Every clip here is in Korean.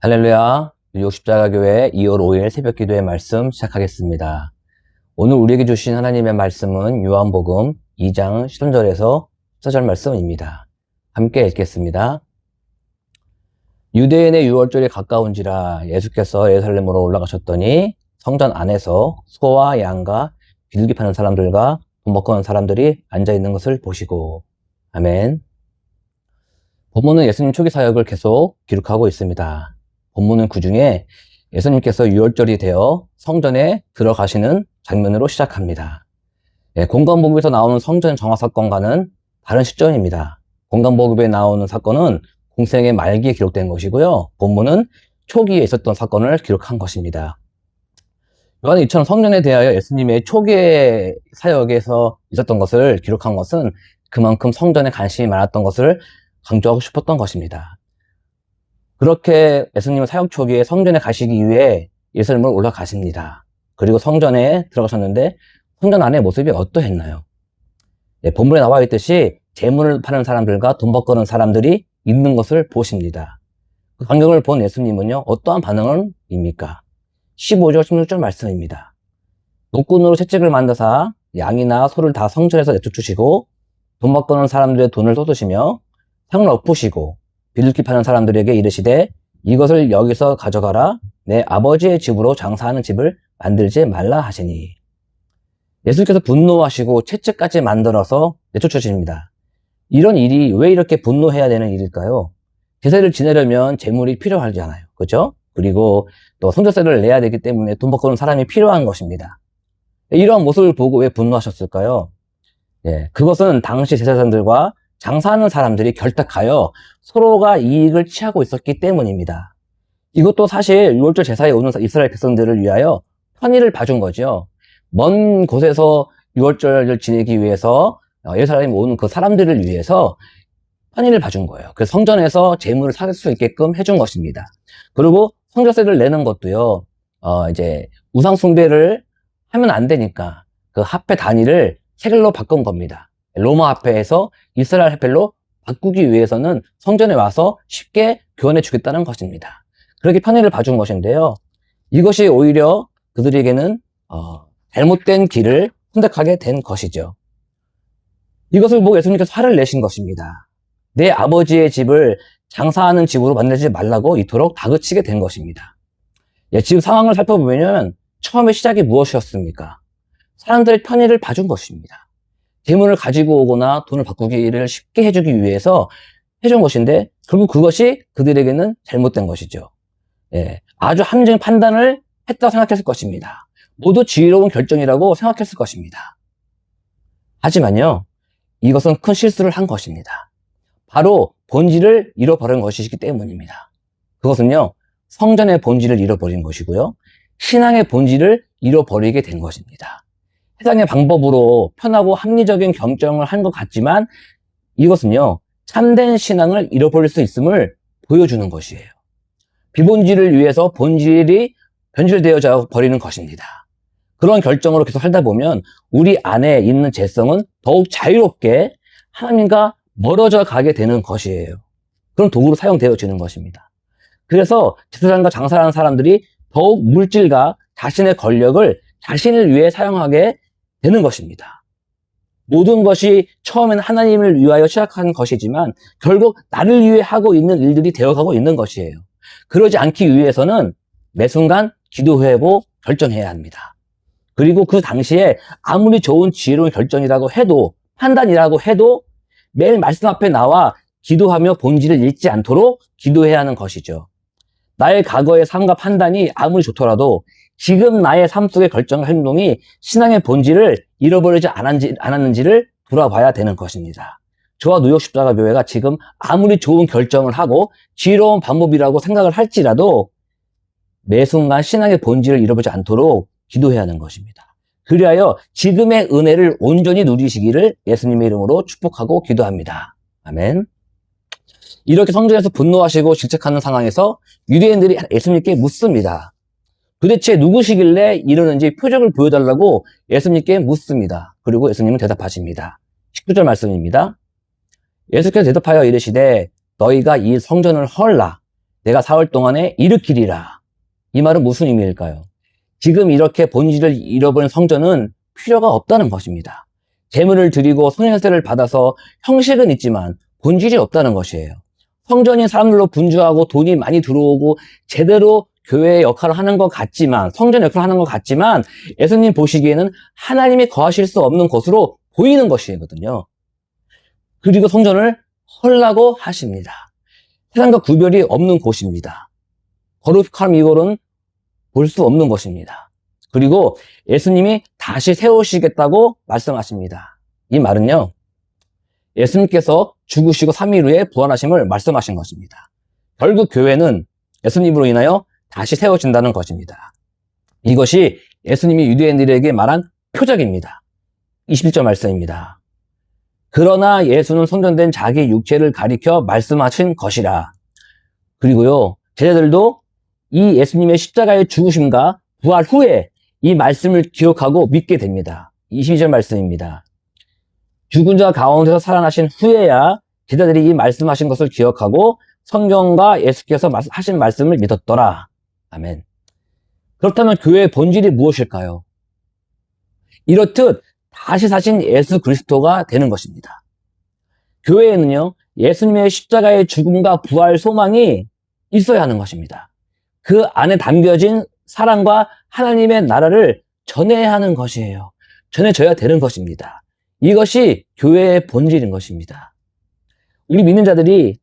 할렐루야, 뉴욕 십자가교회 2월 5일 새벽기도의 말씀 시작하겠습니다. 오늘 우리에게 주신 하나님의 말씀은 요한복음 2장 13절에서 14절 말씀입니다. 함께 읽겠습니다. 유대인의 유월절이 가까운지라 예수께서 예루살렘으로 올라가셨더니 성전 안에서 소와 양과 비둘기 파는 사람들과 돈 먹고 하는 사람들이 앉아있는 것을 보시고. 아멘. 본문은 예수님 초기 사역을 계속 기록하고 있습니다. 본문은 그 중에 예수님께서 유월절이 되어 성전에 들어가시는 장면으로 시작합니다. 공관복음에서 나오는 성전 정화 사건과는 다른 시점입니다. 공관복음에 나오는 사건은 공생의 말기에 기록된 것이고요. 본문은 초기에 있었던 사건을 기록한 것입니다. 요한은 이처럼 성전에 대하여 예수님의 초기의 사역에서 있었던 것을 기록한 것은 그만큼 성전에 관심이 많았던 것을 강조하고 싶었던 것입니다. 그렇게 예수님은 사역 초기에 성전에 가시기 위해 예루살렘으로 올라가십니다. 그리고 성전에 들어가셨는데 성전 안의 모습이 어떠했나요? 본문에 나와 있듯이 재물을 파는 사람들과 돈 버거는 사람들이 있는 것을 보십니다. 그 광경을 본 예수님은요, 어떠한 반응입니까? 15절, 16절 말씀입니다. 노끈으로 채찍을 만드사 양이나 소를 다 성전에서 내쫓으시고 돈 버거는 사람들의 돈을 쏟으시며 상을 엎으시고 비둘기 파는 사람들에게 이르시되 이것을 여기서 가져가라. 내 아버지의 집으로 장사하는 집을 만들지 말라 하시니. 예수님께서 분노하시고 채찍까지 만들어서 내쫓으십니다. 이런 일이 왜 이렇게 분노해야 되는 일일까요? 제사를 지내려면 재물이 필요하잖아요. 그렇죠? 그리고 또 성전세를 내야 되기 때문에 돈 버거는 사람이 필요한 것입니다. 이러한 모습을 보고 왜 분노하셨을까요? 그것은 당시 제사장들과 장사하는 사람들이 결탁하여 서로가 이익을 취하고 있었기 때문입니다. 이것도 사실 유월절 제사에 오는 이스라엘 백성들을 위하여 편의를 봐준 거죠. 먼 곳에서 유월절을 지내기 위해서 예루살렘에 오는 그 사람들을 위해서 편의를 봐준 거예요. 그래서 성전에서 재물을 살 수 있게끔 해준 것입니다. 그리고 성전세를 내는 것도요, 이제 우상 숭배를 하면 안 되니까 그 화폐 단위를 세겔로 바꾼 겁니다. 로마 화폐에서 이스라엘 화폐로 바꾸기 위해서는 성전에 와서 쉽게 교환해 주겠다는 것입니다. 그렇게 편의를 봐준 것인데요. 이것이 오히려 그들에게는 잘못된 길을 선택하게 된 것이죠. 이것을 보고 예수님께서 화를 내신 것입니다. 내 아버지의 집을 장사하는 집으로 만들지 말라고 이토록 다그치게 된 것입니다. 지금 상황을 살펴보면 처음에 시작이 무엇이었습니까? 사람들의 편의를 봐준 것입니다. 재물을 가지고 오거나 돈을 바꾸기를 쉽게 해주기 위해서 해준 것인데 결국 그것이 그들에게는 잘못된 것이죠. 아주 합리적인 판단을 했다고 생각했을 것입니다. 모두 지혜로운 결정이라고 생각했을 것입니다. 하지만요, 이것은 큰 실수를 한 것입니다. 바로 본질을 잃어버린 것이기 때문입니다. 그것은요, 성전의 본질을 잃어버린 것이고요, 신앙의 본질을 잃어버리게 된 것입니다. 세상의 방법으로 편하고 합리적인 결정을 한 것 같지만 이것은요, 참된 신앙을 잃어버릴 수 있음을 보여주는 것이에요. 비본질을 위해서 본질이 변질되어져 버리는 것입니다. 그런 결정으로 계속 살다 보면 우리 안에 있는 죄성은 더욱 자유롭게 하나님과 멀어져 가게 되는 것이에요. 그런 도구로 사용되어지는 것입니다. 그래서 제사장과 장사하는 사람들이 더욱 물질과 자신의 권력을 자신을 위해 사용하게 되는 것입니다. 모든 것이 처음에는 하나님을 위하여 시작한 것이지만 결국 나를 위해 하고 있는 일들이 되어가고 있는 것이에요. 그러지 않기 위해서는 매 순간 기도하고 결정해야 합니다. 그리고 그 당시에 아무리 좋은 지혜로운 결정이라고 해도, 판단이라고 해도 매일 말씀 앞에 나와 기도하며 본질을 잃지 않도록 기도해야 하는 것이죠. 나의 과거의 삶과 판단이 아무리 좋더라도 지금 나의 삶 속의 결정, 행동이 신앙의 본질을 잃어버리지 않았는지를 돌아봐야 되는 것입니다. 저와 뉴욕 십자가교회가 지금 아무리 좋은 결정을 하고 지혜로운 방법이라고 생각을 할지라도 매 순간 신앙의 본질을 잃어버리지 않도록 기도해야 하는 것입니다. 그리하여 지금의 은혜를 온전히 누리시기를 예수님의 이름으로 축복하고 기도합니다. 아멘. 이렇게 성전에서 분노하시고 질책하는 상황에서 유대인들이 예수님께 묻습니다. 도대체 누구시길래 이러는지 표적을 보여달라고 예수님께 묻습니다. 그리고 예수님은 대답하십니다. 19절 말씀입니다. 예수께서 대답하여 이르시되 너희가 이 성전을 헐라 내가 사흘 동안에 일으키리라. 이 말은 무슨 의미일까요? 지금 이렇게 본질을 잃어버린 성전은 필요가 없다는 것입니다. 제물을 드리고 성전세를 받아서 형식은 있지만 본질이 없다는 것이에요. 성전이 사람들로 분주하고 돈이 많이 들어오고 제대로 교회의 역할을 하는 것 같지만, 성전 역할을 하는 것 같지만 예수님 보시기에는 하나님이 거하실 수 없는 곳으로 보이는 것이거든요. 그리고 성전을 헐라고 하십니다. 세상과 구별이 없는 곳입니다. 거룩함 이거는 볼 수 없는 것입니다. 그리고 예수님이 다시 세우시겠다고 말씀하십니다. 이 말은요, 예수님께서 죽으시고 3일 후에 부활하심을 말씀하신 것입니다. 결국 교회는 예수님으로 인하여 다시 세워진다는 것입니다. 이것이 예수님이 유대인들에게 말한 표적입니다. 21절 말씀입니다. 그러나 예수는 성전된 자기 육체를 가리켜 말씀하신 것이라. 그리고요, 제자들도 이 예수님의 십자가의 죽으심과 부활 후에 이 말씀을 기억하고 믿게 됩니다. 22절 말씀입니다. 죽은 자 가운데서 살아나신 후에야 제자들이 이 말씀하신 것을 기억하고 성경과 예수께서 하신 말씀을 믿었더라. 아멘. 그렇다면 교회의 본질이 무엇일까요? 이렇듯 다시 사신 예수 그리스도가 되는 것입니다. 교회에는요, 예수님의 십자가의 죽음과 부활 소망이 있어야 하는 것입니다. 그 안에 담겨진 사랑과 하나님의 나라를 전해야 하는 것이에요. 전해져야 되는 것입니다. 이것이 교회의 본질인 것입니다. 우리 믿는 자들이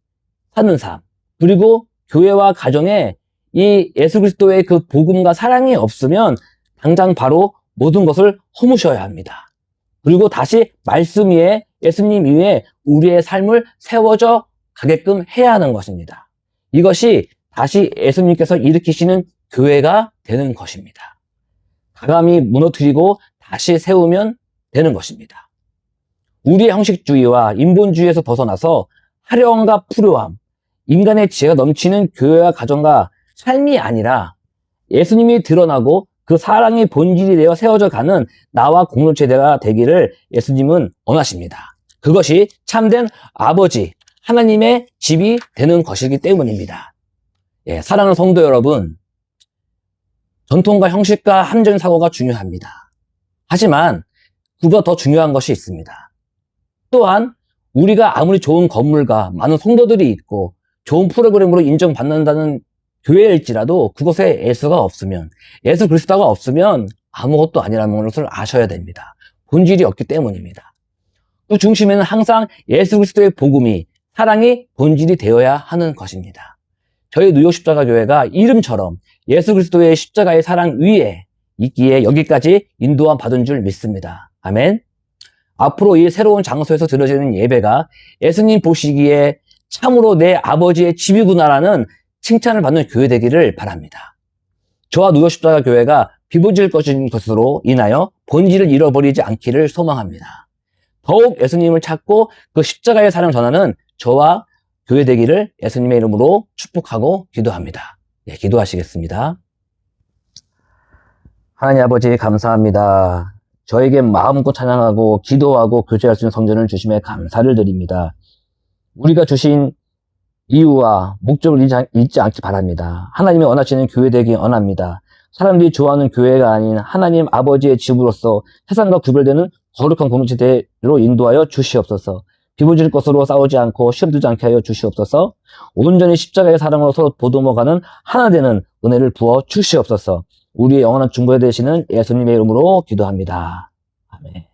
사는 삶, 그리고 교회와 가정에 이 예수 그리스도의 그 복음과 사랑이 없으면 당장 바로 모든 것을 허무셔야 합니다. 그리고 다시 말씀 위에, 예수님 위에 우리의 삶을 세워져 가게끔 해야 하는 것입니다. 이것이 다시 예수님께서 일으키시는 교회가 되는 것입니다. 가감히 무너뜨리고 다시 세우면 되는 것입니다. 우리의 형식주의와 인본주의에서 벗어나서 화려함과 푸르함, 인간의 지혜가 넘치는 교회와 가정과 삶이 아니라 예수님이 드러나고 그 사랑의 본질이 되어 세워져 가는 나와 공동체가 되기를 예수님은 원하십니다. 그것이 참된 아버지, 하나님의 집이 되는 것이기 때문입니다. 예, 사랑하는 성도 여러분, 전통과 형식과 합리적인 사고가 중요합니다. 하지만 그보다 더 중요한 것이 있습니다. 또한 우리가 아무리 좋은 건물과 많은 성도들이 있고 좋은 프로그램으로 인정받는다는 교회일지라도 그곳에 예수가 없으면, 예수 그리스도가 없으면 아무것도 아니라는 것을 아셔야 됩니다. 본질이 없기 때문입니다. 그 중심에는 항상 예수 그리스도의 복음이, 사랑이 본질이 되어야 하는 것입니다. 저희 뉴욕 십자가 교회가 이름처럼 예수 그리스도의 십자가의 사랑 위에 있기에 여기까지 인도함 받은 줄 믿습니다. 아멘. 앞으로 이 새로운 장소에서 드려지는 예배가 예수님 보시기에 참으로 내 아버지의 집이구나라는 칭찬을 받는 교회 되기를 바랍니다. 저와 뉴욕 십자가 교회가 비본질 것으로 인하여 본질을 잃어버리지 않기를 소망합니다. 더욱 예수님을 찾고 그 십자가의 사랑 전하는 저와 교회 되기를 예수님의 이름으로 축복하고 기도합니다. 예, 기도하시겠습니다. 하나님 아버지 감사합니다. 저에게 마음껏 찬양하고 기도하고 교제할 수 있는 성전을 주심에 감사를 드립니다. 우리가 주신 이유와 목적을 잊지 않기 바랍니다. 하나님이 원하시는 교회 되기 원합니다. 사람들이 좋아하는 교회가 아닌 하나님 아버지의 집으로서 세상과 구별되는 거룩한 공동체로 인도하여 주시옵소서. 비본질 것으로 싸우지 않고 시험 들지 않게 하여 주시옵소서. 온전히 십자가의 사랑으로 서로 보듬어가는 하나 되는 은혜를 부어 주시옵소서. 우리의 영원한 중보에 되시는 예수님의 이름으로 기도합니다. 아멘.